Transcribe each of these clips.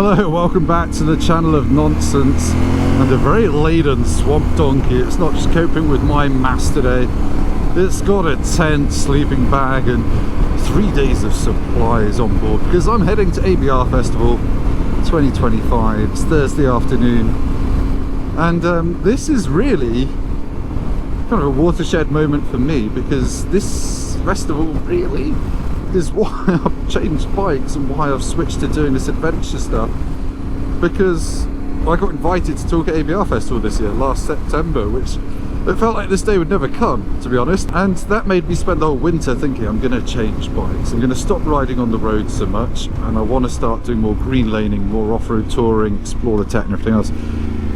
Hello, welcome back to the channel of nonsense and a very laden swamp donkey. It's not just coping with my mass today, it's got a tent, sleeping bag and 3 days of supplies on board because I'm heading to ABR Festival 2025. It's Thursday afternoon and this is really kind of a watershed moment for me because this festival really is why I've changed bikes and why I've switched to doing this adventure stuff, because I got invited to talk at ABR Festival this year, last September, which it felt like this day would never come, to be honest, and that made me spend the whole winter thinking I'm going to change bikes. I'm going to stop riding on the road so much and I want to start doing more green laning, more off-road touring, explore the tech and everything else.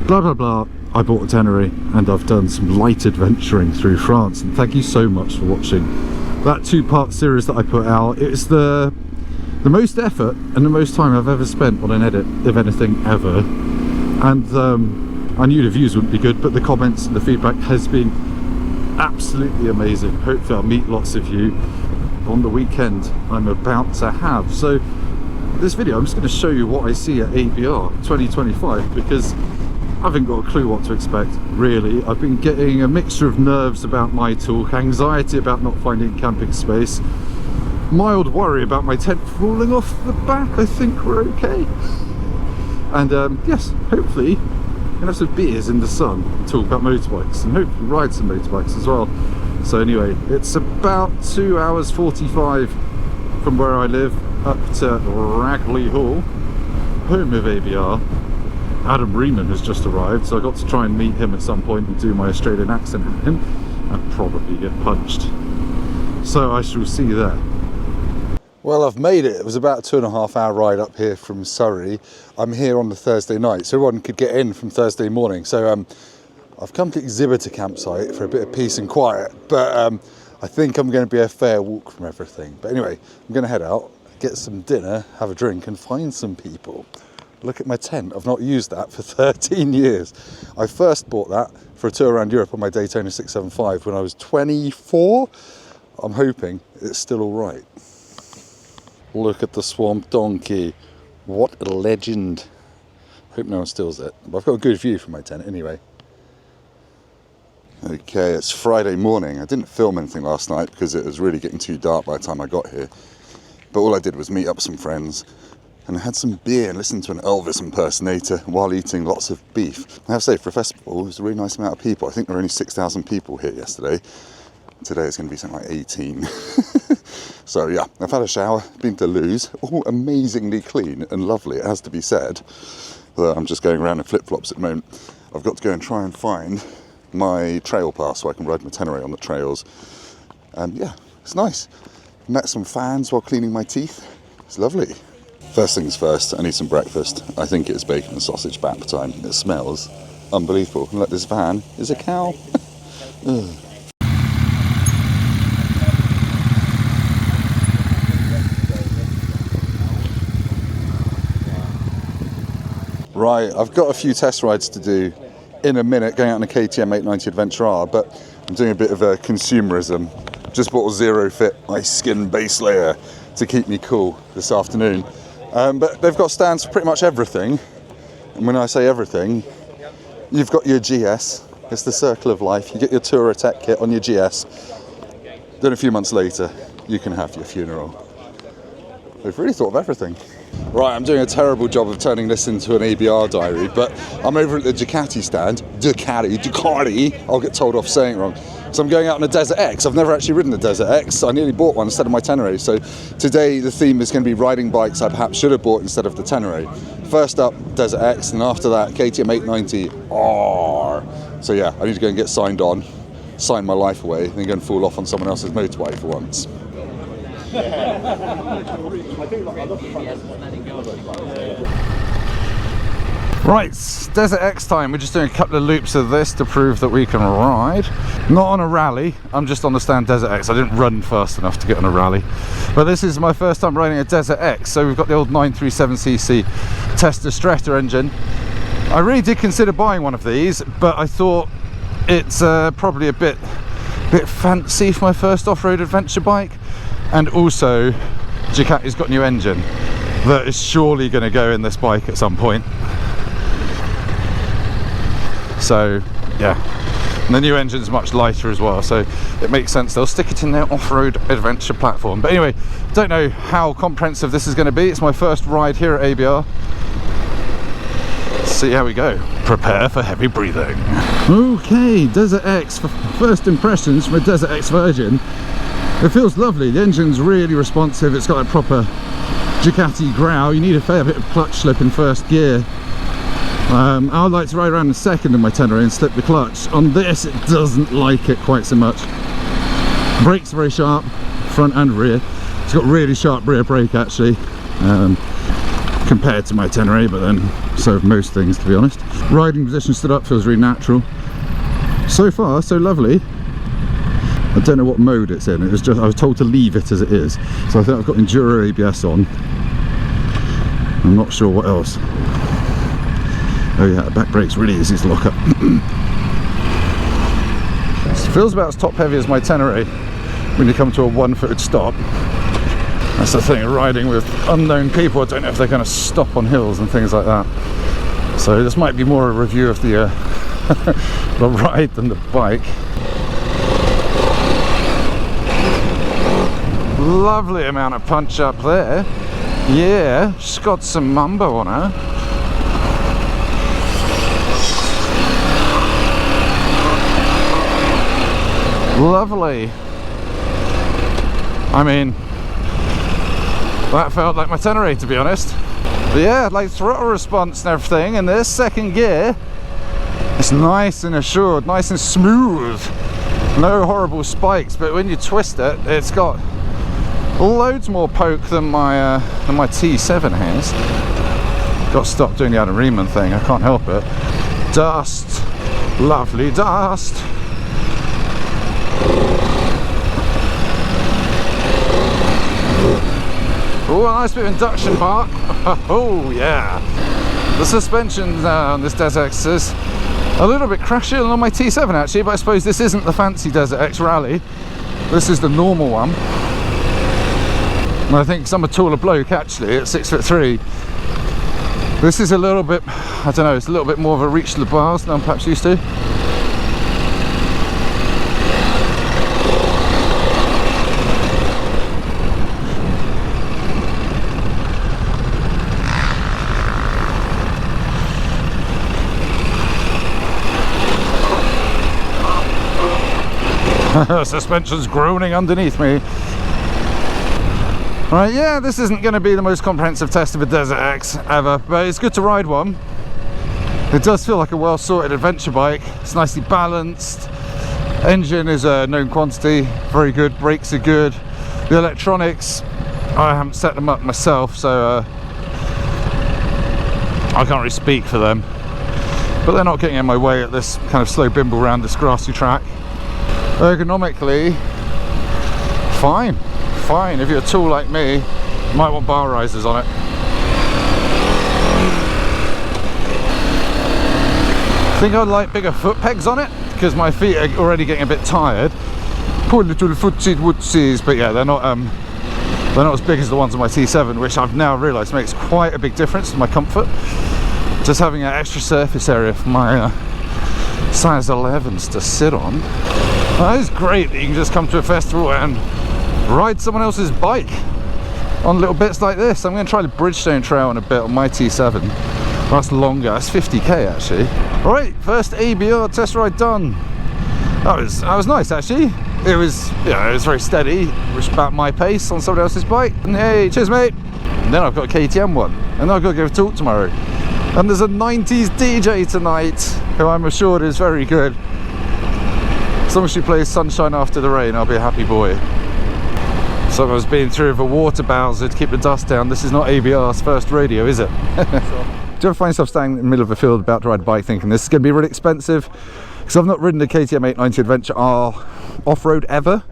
Blah blah blah. I bought a Tenere and I've done some light adventuring through France, and thank you so much for watching that two-part series that I put out. It's the most effort and the most time I've ever spent on an edit of anything ever, and I knew the views wouldn't be good, but the comments and the feedback has been absolutely amazing. Hopefully I'll meet lots of you on the weekend I'm about to have. So this video I'm just going to show you what I see at ABR 2025 because I haven't got a clue what to expect, really. I've been getting a mixture of nerves about my talk, anxiety about not finding camping space, mild worry about my tent falling off the back. I think we're okay. And yes, hopefully we're gonna have some beers in the sun and talk about motorbikes and hopefully ride some motorbikes as well. So anyway, it's about 2 hours 45 from where I live up to Ragley Hall, home of ABR. Adam Reeman has just arrived, so I got to try and meet him at some point and do my Australian accent at him and probably get punched. So I shall see there. Well, I've made it. It was about a 2.5 hour ride up here from Surrey. I'm here on the Thursday night, so everyone could get in from Thursday morning. So I've come to Exhibitor campsite for a bit of peace and quiet, but I think I'm going to be a fair walk from everything. But anyway, I'm going to head out, get some dinner, have a drink and find some people. Look at my tent. I've not used that for 13 years. I first bought that for a tour around Europe on my Daytona 675 when I was 24. I'm hoping it's still all right. Look at the swamp donkey. What a legend. Hope no one steals it. But I've got a good view from my tent anyway. Okay, it's Friday morning. I didn't film anything last night because it was really getting too dark by the time I got here. But all I did was meet up with some friends and I had some beer and listened to an Elvis impersonator while eating lots of beef. I have to say, for a festival, it was a really nice amount of people. I think there were only 6,000 people here yesterday. Today it's going to be something like 18. So yeah, I've had a shower, been to Lou's, all amazingly clean and lovely, it has to be said. I'm just going around in flip-flops at the moment. I've got to go and try and find my trail pass so I can ride my Tenere on the trails. And yeah, it's nice. Met some fans while cleaning my teeth. It's lovely. First things first, I need some breakfast. I think it's bacon and sausage bap time. It smells unbelievable. And look, this van is a cow. Right, I've got a few test rides to do in a minute, going out on a KTM 890 Adventure R, but I'm doing a bit of a consumerism. Just bought a Zero Fit ice skin base layer to keep me cool this afternoon. But they've got stands for pretty much everything. And when I say everything, you've got your GS. It's the circle of life. You get your Tourer Tech kit on your GS. Then a few months later, you can have your funeral. They've really thought of everything. Right, I'm doing a terrible job of turning this into an ABR diary, but I'm over at the Ducati stand. Ducati. I'll get told off saying it wrong. So I'm going out on a Desert X. I've never actually ridden a Desert X. I nearly bought one instead of my Tenere. So today the theme is going to be riding bikes I perhaps should have bought instead of the Tenere. First up, Desert X, and after that, KTM 890 R. So yeah, I need to go and get signed on, sign my life away, and then go and fall off on someone else's motorbike for once. Right, Desert X time. We're just doing a couple of loops of this to prove that we can ride. Not on a rally, I'm just on the stand Desert X. I didn't run fast enough to get on a rally. But this is my first time riding a Desert X. So we've got the old 937cc Testa Stretta engine. I really did consider buying one of these, but I thought it's probably a bit fancy for my first off-road adventure bike. And also, Ducati's got a new engine. that is surely going to go in this bike at some point. So yeah, and the new engine's much lighter as well, so it makes sense they'll stick it in their off-road adventure platform. But anyway, don't know how comprehensive this is going to be. It's my first ride here at ABR. Let's see how we go. Prepare for heavy breathing. Okay, Desert X, for first impressions from a Desert X version. It feels lovely. The engine's really responsive. It's got a proper Ducati growl. You need a fair bit of clutch slip in first gear. I would like to ride around in second in my Tenere and slip the clutch. On this, it doesn't like it quite so much. Brakes are very sharp, front and rear. It's got really sharp rear brake actually, compared to my Tenere, but then so have most things, to be honest. Riding position stood up feels really natural. So far, so lovely. I don't know what mode it's in. It was just, I was told to leave it as it is. So I think I've got Enduro ABS on. I'm not sure what else. Oh yeah, the back brake's really easy to lock up. It feels about as top heavy as my Tenere when you come to a one-footed stop. That's the thing, riding with unknown people. I don't know if they're going to stop on hills and things like that. So this might be more a review of the, the ride than the bike. Lovely amount of punch up there. Yeah, she's got some mumbo on her. Lovely. I mean, that felt like my Tenere, to be honest. But yeah, like throttle response and everything in this second gear, it's nice and assured, nice and smooth. No horrible spikes, but when you twist it, it's got loads more poke than my T7 has. Got to stop doing the Adam Riemann thing, I can't help it. Dust, lovely dust. Oh, a nice bit of induction bark. Oh yeah. The suspension on this Desert X is a little bit crashier than on my T7 actually, but I suppose this isn't the fancy Desert X Rally. This is the normal one. And I think I'm a taller bloke actually at 6'3". This is a little bit, I don't know, it's a little bit more of a reach to the bars than I'm perhaps used to. Suspension's groaning underneath me. Right, yeah, this isn't going to be the most comprehensive test of a Desert X ever, but it's good to ride one. It does feel like a well sorted adventure bike. It's nicely balanced. Engine is a known quantity, very good. Brakes are good. The electronics, I haven't set them up myself, so I can't really speak for them. But they're not getting in my way at this kind of slow bimble around this grassy track. Ergonomically, fine. If you're a tool like me, you might want bar risers on it. I think I'd like bigger foot pegs on it because my feet are already getting a bit tired. Poor little footsies woodsies, but yeah, they're not as big as the ones on my T7, which I've now realised makes quite a big difference to my comfort. Just having an extra surface area for my size 11s to sit on. That is great that you can just come to a festival and ride someone else's bike on little bits like this. I'm going to try the Bridgestone Trail in a bit on my T7. That's longer, that's 50k actually. Right, first ABR test ride done. That was nice actually. It was, it was very steady, which is about my pace on someone else's bike. And hey, cheers mate. And then I've got a KTM one, and then I've got to give a talk tomorrow. And there's a 90s DJ tonight, who I'm assured is very good. As long as she plays Sunshine After the Rain, I'll be a happy boy. So I was being through with a water bowser to keep the dust down. This is not ABR's first rodeo, is it? Sure. Do you ever find yourself standing in the middle of a field about to ride a bike thinking this is going to be really expensive? Because I've not ridden the KTM 890 Adventure R off-road ever.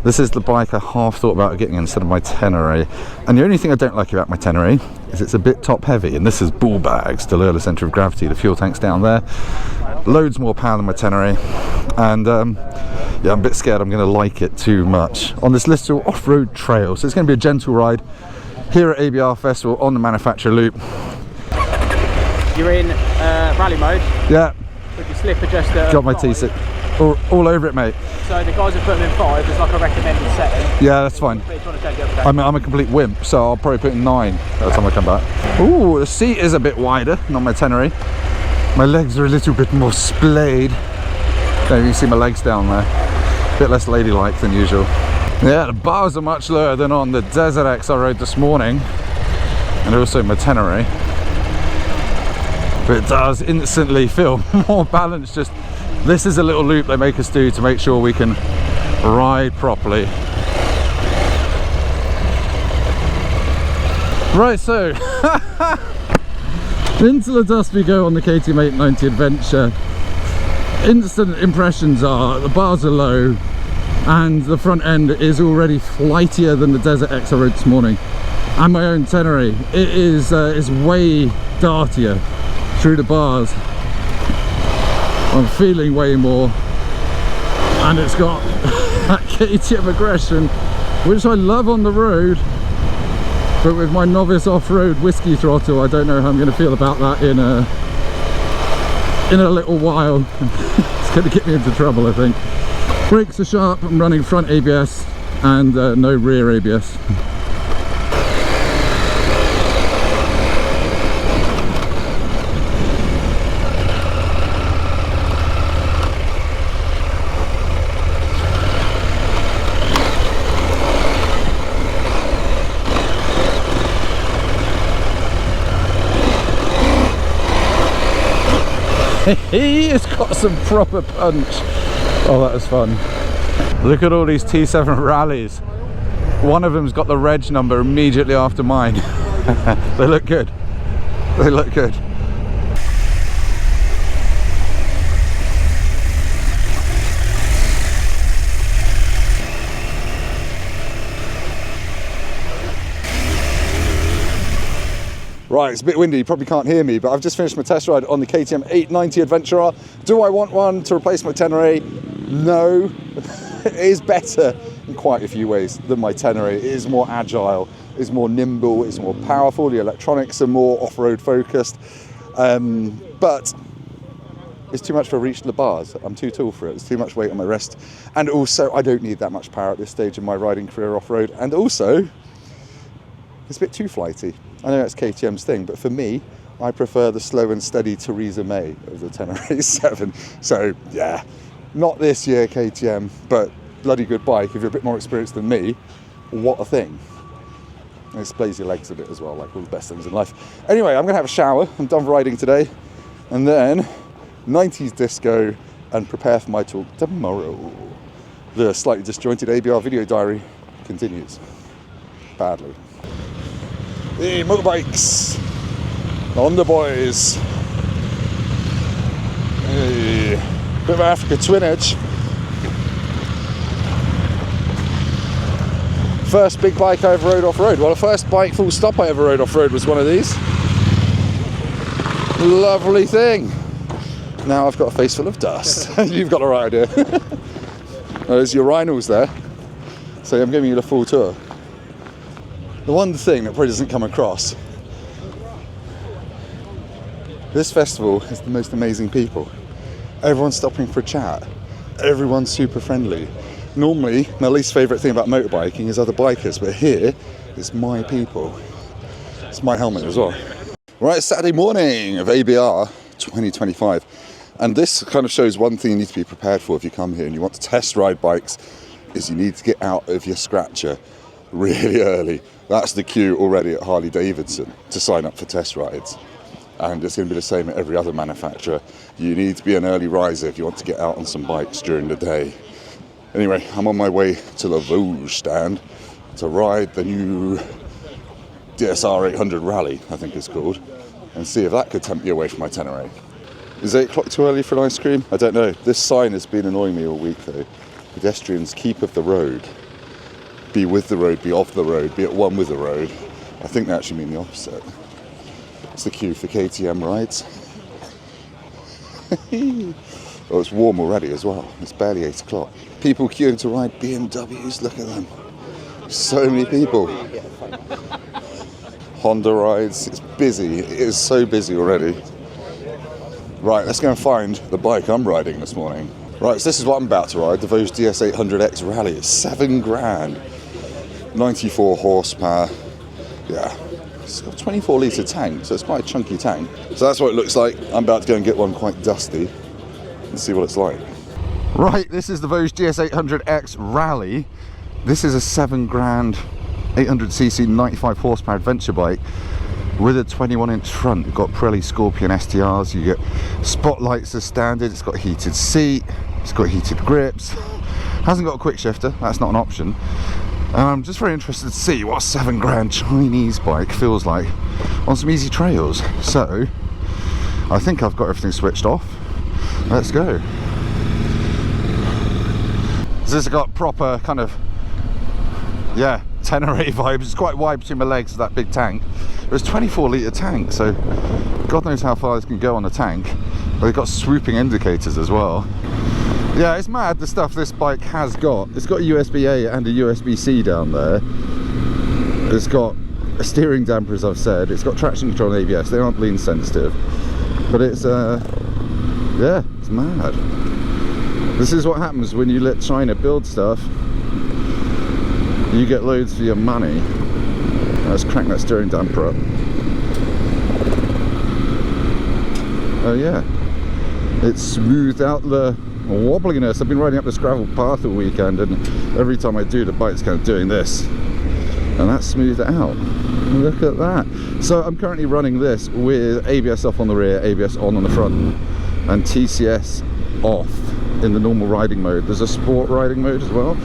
This is the bike I half thought about getting instead of my Tenere. And the only thing I don't like about my Tenere is it's a bit top heavy, and this is ball bags to lower the centre of gravity. The fuel tank's down there. Loads more power than my Tenere. And yeah, I'm a bit scared I'm going to like it too much on this little off-road trail. So it's going to be a gentle ride. here at ABR Festival on the manufacturer loop. You're in rally mode. Yeah. With your slip adjuster. Got my T6 all over it, mate. So the guys have put them in 5 as like a recommended setting. Yeah, that's fine. I'm a complete wimp, so I'll probably put in 9 by the time I come back. Ooh, the seat is a bit wider, not my Tenere. My legs are a little bit more splayed. There you can see my legs down there. A bit less ladylike than usual. Yeah, the bars are much lower than on the Desert X I rode this morning, and also my Tenere. But it does instantly feel more balanced. Just this is a little loop they make us do to make sure we can ride properly. Right, so into the dust we go on the KTM 890 Adventure. Instant impressions are the bars are low and the front end is already flightier than the Desert X I rode this morning, and my own Tenere. It is way dartier through the bars. I'm feeling way more, and it's got that KTM aggression, which I love on the road, but with my novice off-road whiskey throttle, I don't know how I'm going to feel about that in a little while. It's going to get me into trouble, I think. Brakes are sharp. I'm running front ABS and no rear ABS. It's got some proper punch. Oh, that was fun. Look at all these T7 rallies. One of them's got the reg number immediately after mine. They look good. They look good. Right, it's a bit windy, you probably can't hear me, but I've just finished my test ride on the KTM 890 Adventure R. Do I want one to replace my Tenere? No. It is better in quite a few ways than my Tenere. It is more agile, it's more nimble, it's more powerful, the electronics are more off-road focused, but it's too much for reach to the bars. I'm too tall for it, it's too much weight on my wrist, and also I don't need that much power at this stage of my riding career off-road, and also it's a bit too flighty. I know that's KTM's thing, but for me, I prefer the slow and steady Theresa May of the Tenere 7. So yeah, not this year KTM, but bloody good bike. If you're a bit more experienced than me, what a thing. And it splays your legs a bit as well, like all the best things in life. Anyway, I'm gonna have a shower. I'm done riding today. And then 90s disco and prepare for my talk tomorrow. The slightly disjointed ABR video diary continues. Badly. The motorbikes on the boys. Hey, bit of Africa twin edge. First big bike I ever rode off-road. Well, the first bike full stop I ever rode off-road was one of these. Lovely thing. Now I've got a face full of dust. You've got the right idea. There's your urinals there. So I'm giving you the full tour. The one thing that probably doesn't come across, this festival is the most amazing people. Everyone's stopping for a chat. Everyone's super friendly. Normally, my least favourite thing about motorbiking is other bikers, but here, it's my people. It's my helmet as well. Right, Saturday morning of ABR 2025. And this kind of shows one thing you need to be prepared for if you come here and you want to test ride bikes, is you need to get out of your scratcher really early. That's the queue already at Harley Davidson to sign up for test rides. And it's going to be the same at every other manufacturer. You need to be an early riser if you want to get out on some bikes during the day. Anyway, I'm on my way to the Voge stand to ride the new DSR 800 Rally, I think it's called, and see if that could tempt me away from my Tenere. Is 8 o'clock too early for an ice cream? I don't know. This sign has been annoying me all week though. Pedestrians keep of the road. Be with the road, be off the road, be at one with the road. I think they actually mean the opposite. It's the queue for KTM rides. Oh, it's warm already as well. It's barely 8 o'clock. People queuing to ride BMWs, look at them. So many people. Honda rides. It's busy. It is so busy already. Right, let's go and find the bike I'm riding this morning. Right, so this is what I'm about to ride, the Voge DS800X Rally. It's 7 grand, 94 horsepower. Yeah, it's got a 24 litre tank, so it's quite a chunky tank. So that's what it looks like. I'm about to go and get one quite dusty and see what it's like. Right, this is the Voge DS800X Rally. This is a 7 grand, 800cc, 95 horsepower adventure bike with a 21-inch front. You've got Pirelli Scorpion STRs, you get spotlights as standard, it's got a heated seat, it's got heated grips, hasn't got a quick shifter, that's not an option. I'm just very interested to see what a 7 grand Chinese bike feels like on some easy trails. So, I think I've got everything switched off. Let's go. So this has got proper kind of, yeah, Tenere vibes. It's quite wide between my legs, that big tank. It's a 24 litre tank, so God knows how far this can go on the tank. But they've got swooping indicators as well. Yeah, it's mad the stuff this bike has got. It's got a USB-A and a USB-C down there. It's got a steering damper, as I've said. It's got traction control and ABS. They aren't lean sensitive. But it's, yeah, it's mad. This is what happens when you let China build stuff. You get loads for your money. Let's crank that steering damper up. Oh yeah, it's smoothed out the wobbliness. I've been riding up this gravel path all weekend, and every time I do, the bike's kind of doing this, and that's smoothed it out. Look at that. So I'm currently running this with ABS off on the rear, ABS on the front, and TCS off in the normal riding mode. There's a sport riding mode as well.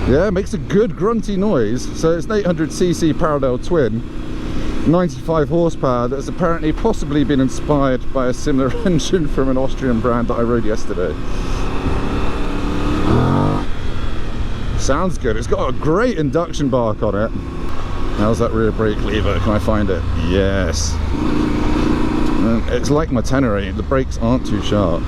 Yeah, it makes a good grunty noise. So it's an 800cc parallel twin, 95 horsepower, that's apparently possibly been inspired by a similar engine from an Austrian brand that I rode yesterday. Sounds good. It's got a great induction bark on it. How's that rear brake lever? Can I find it? Yes. And it's like my Tenere, the brakes aren't too sharp.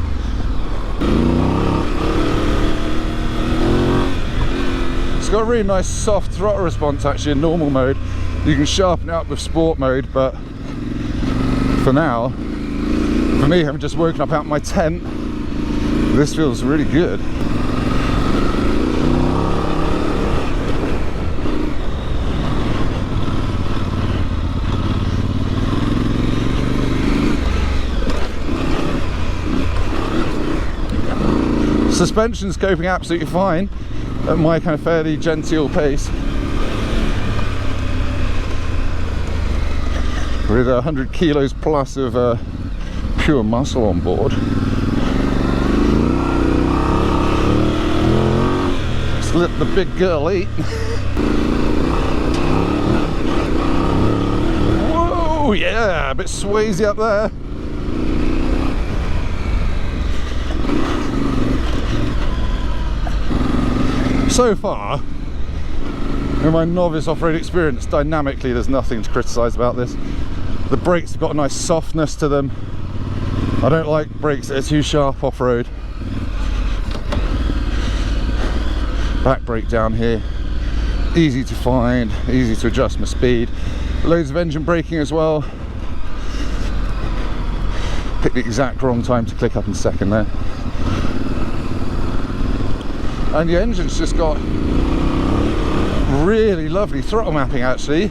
It's got a really nice soft throttle response actually in normal mode. You can sharpen it up with sport mode, but for now, for me, having just woken up out of my tent, this feels really good. Suspension's coping absolutely fine at my kind of fairly genteel pace. With 100 kilos plus of pure muscle on board. Let's let the big girl eat. Whoa, yeah, a bit swazy up there. So far, in my novice off-road experience, dynamically there's nothing to criticise about this. The brakes have got a nice softness to them. I don't like brakes that are too sharp off-road. Back brake down here, easy to find, easy to adjust my speed. Loads of engine braking as well. Picked the exact wrong time to click up in second there. And the engine's just got really lovely throttle mapping actually.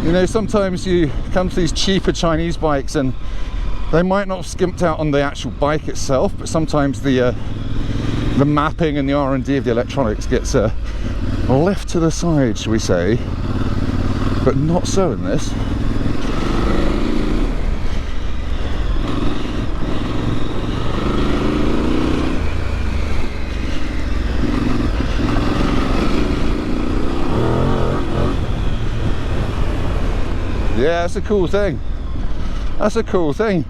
You know, sometimes you come to these cheaper Chinese bikes and they might not have skimped out on the actual bike itself, but sometimes the mapping and the R&D of the electronics gets a lift to the side, shall we say, but not so in this. Yeah, that's a cool thing. That's a cool thing.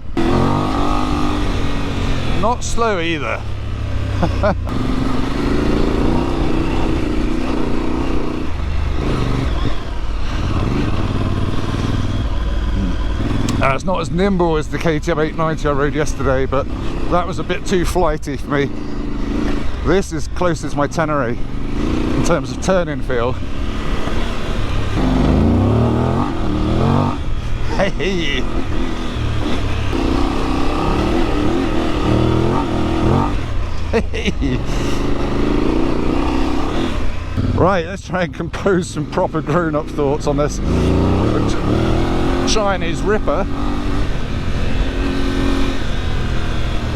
Not slow either. It's not as nimble as the KTM 890 I rode yesterday, but that was a bit too flighty for me. This is close as my Tenere. in terms of turning feel. Hey! Hey! Right, let's try and compose some proper grown-up thoughts on this Chinese Ripper.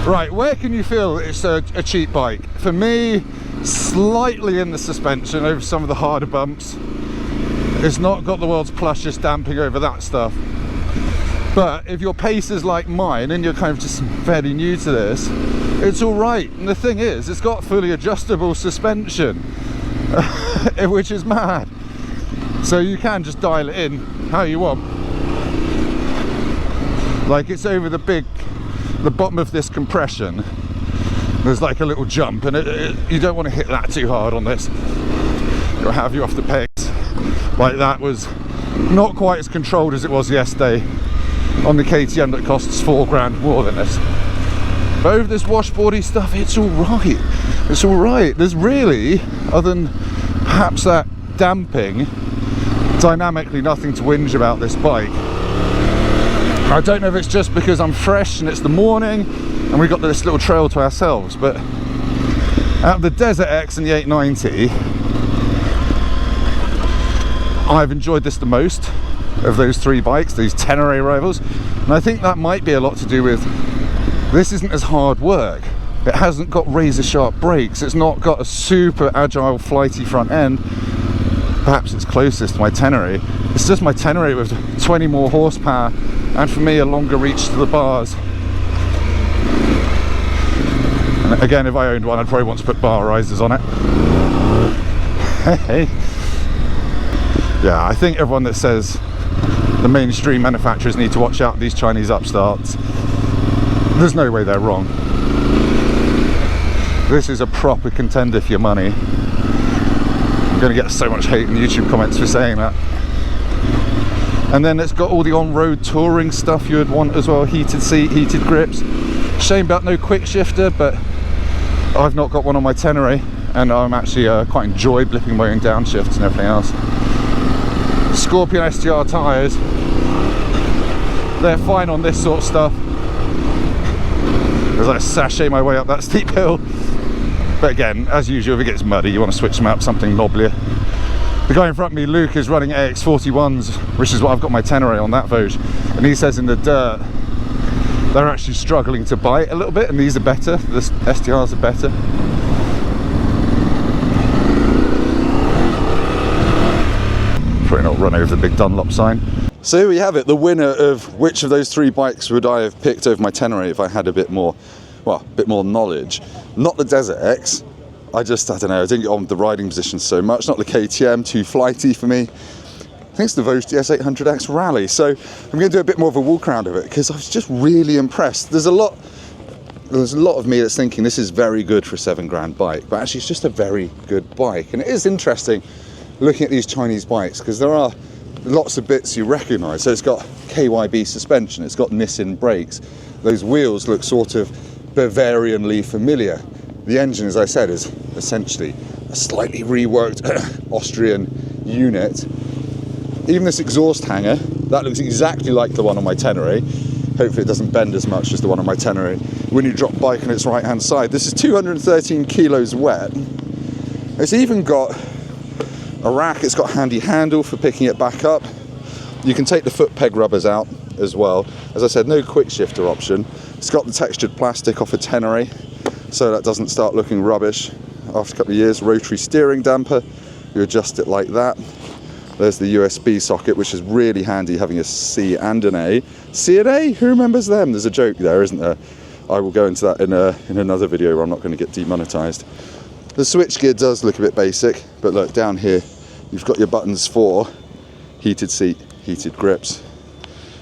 Right, where can you feel it's a cheap bike? For me, slightly in the suspension over some of the harder bumps. It's not got the world's plushest damping over that stuff. But if your pace is like mine and you're kind of just fairly new to this, it's all right. And the thing is, it's got fully adjustable suspension, which is mad. So you can just dial it in how you want. Like, it's over the bottom of this compression. There's like a little jump, and you don't want to hit that too hard on this. It'll have you off the pace. Like, that was not quite as controlled as it was yesterday on the KTM that costs £4 more than this. But over this washboardy stuff, it's all right. It's all right. There's really, other than perhaps that damping, dynamically nothing to whinge about this bike. I don't know if it's just because I'm fresh and it's the morning and we've got this little trail to ourselves, but out of the Desert X and the 890, I've enjoyed this the most of those three bikes, these Tenere rivals, and I think that might be a lot to do with this isn't as hard work. It hasn't got razor sharp brakes, it's not got a super agile flighty front end. Perhaps it's closest to my Tenere. It's just my Tenere with 20 more horsepower and for me a longer reach to the bars. And again, if I owned one, I'd probably want to put bar risers on it. Yeah, I think everyone that says the mainstream manufacturers need to watch out for these Chinese upstarts, there's no way they're wrong. This is a proper contender for your money. I'm going to get so much hate in the YouTube comments for saying that. And then it's got all the on-road touring stuff you would want as well. Heated seat, heated grips. Shame about no quick shifter, but I've not got one on my Tenere, and I'm actually quite enjoy blipping my own downshifts and everything else. Scorpion STR tyres, they're fine on this sort of stuff as I sashay my way up that steep hill. But again, as usual, if it gets muddy, you want to switch them up something knobblier. The guy in front of me, Luke, is running AX41s, which is what I've got my Tenere on that Voge, and he says in the dirt they're actually struggling to bite a little bit, and these are better, the STRs are better. Probably not run over the big Dunlop sign. So here we have it, the winner of which of those three bikes would I have picked over my Tenere if I had a bit more, well, a bit more knowledge. Not the Desert X. I don't know, I didn't get on with the riding position so much. Not the KTM, too flighty for me. I think it's the Voge DS800X Rally. So I'm going to do a bit more of a walk around of it because I was just really impressed. There's a lot of me that's thinking this is very good for a £7 bike, but actually it's just a very good bike. And it is interesting looking at these Chinese bikes because there are lots of bits you recognise. So it's got KYB suspension, it's got Nissin brakes. Those wheels look sort of Bavarianly familiar. The engine, as I said, is essentially a slightly reworked Austrian unit. Even this exhaust hanger, that looks exactly like the one on my Tenere. Hopefully it doesn't bend as much as the one on my Tenere. When you drop bike on its right hand side, this is 213 kilos wet. It's even got a rack, it's got a handy handle for picking it back up. You can take the foot peg rubbers out as well. As I said, no quick shifter option. It's got the textured plastic off a Tenere, so that doesn't start looking rubbish after a couple of years. Rotary steering damper, you adjust it like that. There's the USB socket, which is really handy having a C and an A. C and A, who remembers them? There's a joke there, isn't there? I will go into that in another video where I'm not going to get demonetized. The switchgear does look a bit basic, but look, down here you've got your buttons for heated seat, heated grips,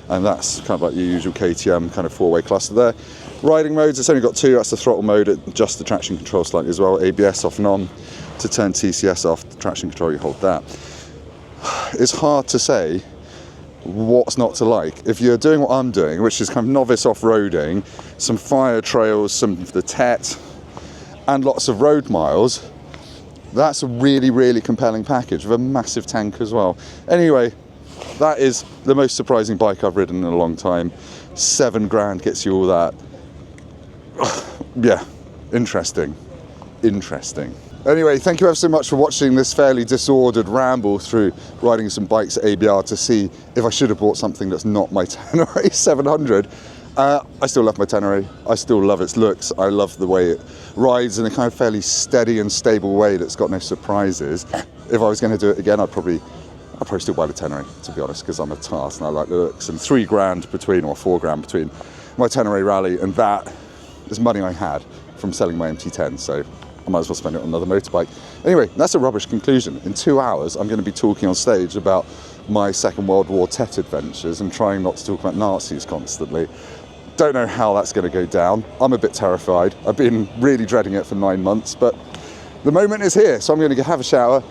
and that's kind of like your usual KTM kind of four-way cluster there. Riding modes, it's only got two. That's the throttle mode, it adjusts the traction control slightly as well. ABS off and on. To turn TCS off, the traction control, you hold that. It's hard to say what's not to like. If you're doing what I'm doing, which is kind of novice off-roading, some fire trails, some of the TET, and lots of road miles, That's a really, really compelling package with a massive tank as well. Anyway, that is the most surprising bike I've ridden in a long time. 7 grand gets you all that. Yeah, interesting. Anyway, thank you ever so much for watching this fairly disordered ramble through riding some bikes at ABR to see if I should have bought something that's not my Tenere 700. I still love my Tenere. I still love its looks. I love the way it rides in a kind of fairly steady and stable way that's got no surprises. If I was going to do it again, I'd probably still buy the Tenere, to be honest, because I'm a tart and I like the looks. And 3 grand between, or 4 grand between my Tenere Rally and that is money I had from selling my MT10, so I might as well spend it on another motorbike. Anyway, that's a rubbish conclusion. In 2 hours, I'm going to be talking on stage about my Second World War Tet adventures and trying not to talk about Nazis constantly. Don't know how that's going to go down. I'm a bit terrified. I've been really dreading it for 9 months, but the moment is here, so I'm going to have a shower,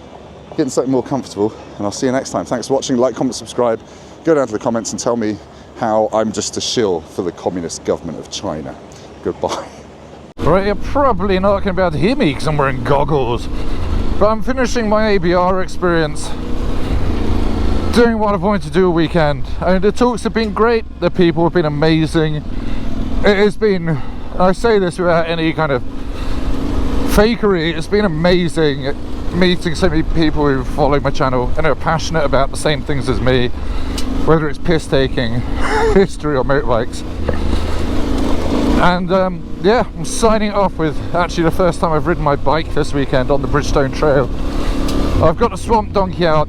get in something more comfortable, and I'll see you next time. Thanks for watching. Like, comment, subscribe. Go down to the comments and tell me how I'm just a shill for the communist government of China. Goodbye. Right, you're probably not going to be able to hear me because I'm wearing goggles, but I'm finishing my ABR experience, doing what I've wanted to do all weekend. I mean, the talks have been great, the people have been amazing. It has been, I say this without any kind of fakery, it's been amazing meeting so many people who follow my channel and are passionate about the same things as me, whether it's piss taking, history or motorbikes. And yeah, I'm signing it off with actually the first time I've ridden my bike this weekend on the Bridgestone Trail. I've got the Swamp Donkey out.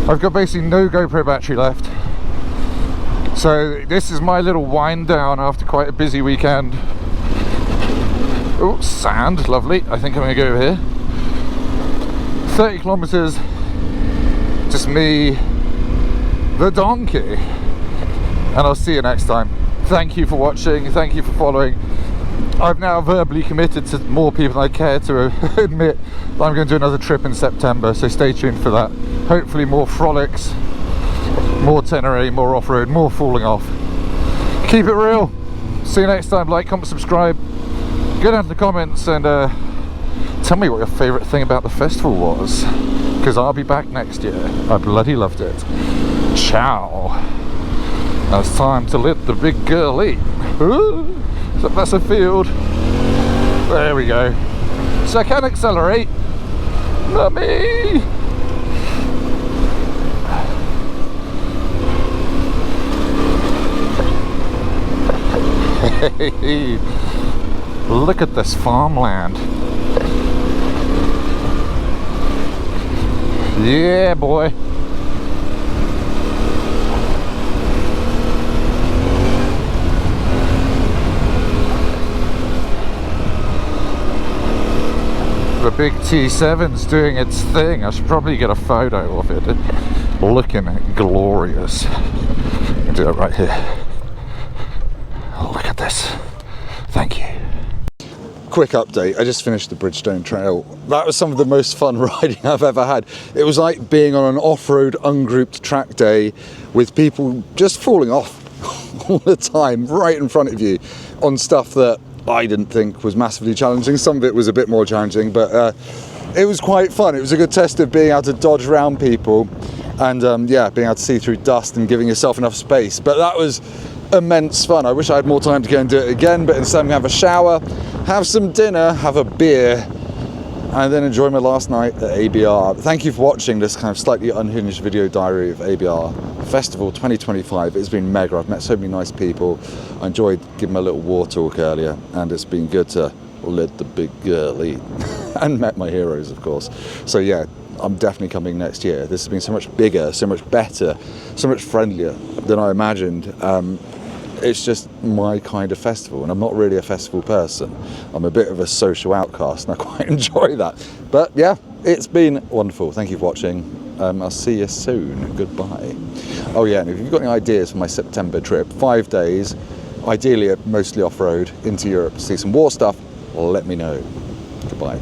I've got basically no GoPro battery left. So this is my little wind down after quite a busy weekend. Oh, sand, lovely. I think I'm going to go over here. 30 kilometers, just me, the donkey. And I'll see you next time. Thank you for watching, thank you for following. I've now verbally committed to more people than I care to admit that I'm going to do another trip in September, so stay tuned for that. Hopefully more frolics, more Tenere, more off-road, more falling off. Keep it real. See you next time. Like, comment, subscribe. Go down to the comments and tell me what your favourite thing about the festival was, because I'll be back next year. I bloody loved it. Ciao. Now it's time to let the big girl eat. Ooh, so that's a field. There we go. So I can accelerate. Mummy! Hey, look at this farmland. Yeah, boy. The big T7's doing its thing. I should probably get a photo of it. Looking glorious. I'll do it right here. Look at this. Thank you. Quick update, I just finished the Bridgestone Trail. That was some of the most fun riding I've ever had. It was like being on an off-road ungrouped track day with people just falling off all the time right in front of you on stuff that I didn't think was massively challenging. Some of it was a bit more challenging, but it was quite fun. It was a good test of being able to dodge around people and yeah, being able to see through dust and giving yourself enough space. But that was immense fun. I wish I had more time to go and do it again, but instead I'm gonna have a shower, have some dinner, have a beer, and then enjoy my last night at ABR. Thank you for watching this kind of slightly unhinged video diary of ABR Festival 2025. It's been mega. I've met so many nice people. I enjoyed giving my little war talk earlier, and it's been good to let the big girl eat. And met my heroes, of course. So yeah, I'm definitely coming next year. This has been so much bigger, so much better, so much friendlier than I imagined. It's just my kind of festival, and I'm not really a festival person. I'm a bit of a social outcast, and I quite enjoy that. But yeah, it's been wonderful. Thank you for watching. I'll see you soon. Goodbye. Oh yeah, and if you've got any ideas for my September trip, 5 days, ideally mostly off-road into Europe to see some war stuff, let me know. Goodbye.